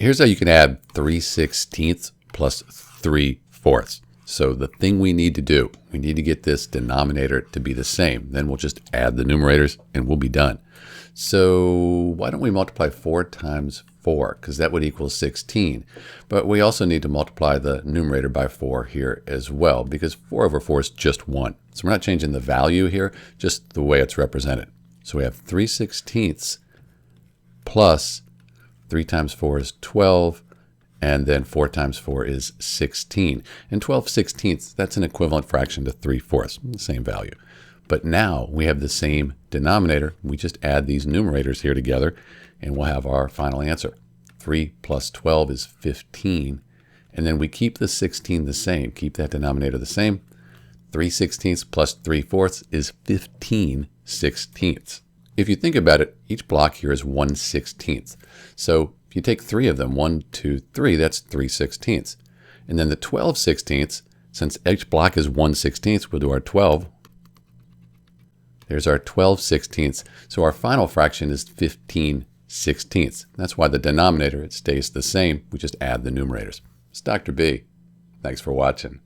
Here's how you can add 3/16 plus 3/4. So the thing we need to do, we need to get this denominator to be the same. Then we'll just add the numerators and we'll be done. So why don't we multiply 4 times 4, because that would equal 16. But we also need to multiply the numerator by 4 here as well, because 4 over 4 is just 1. So we're not changing the value here, just the way it's represented. So we have 3/16 plus 3 times 4 is 12, and then 4 times 4 is 16. And 12/16, that's an equivalent fraction to 3/4, the same value. But now we have the same denominator. We just add these numerators here together, and we'll have our final answer. 3 plus 12 is 15. And then we keep the 16 the same. Keep that denominator the same. 3/16 plus 3/4 is 15/16. If you think about it, each block here is 1/16. So if you take 3 of them, 1, 2, 3, that's 3/16. And then the 12/16, since each block is 1/16, we'll do our 12. There's our 12/16. So our final fraction is 15/16. That's why the denominator, it stays the same. We just add the numerators. It's Dr. B. Thanks for watching.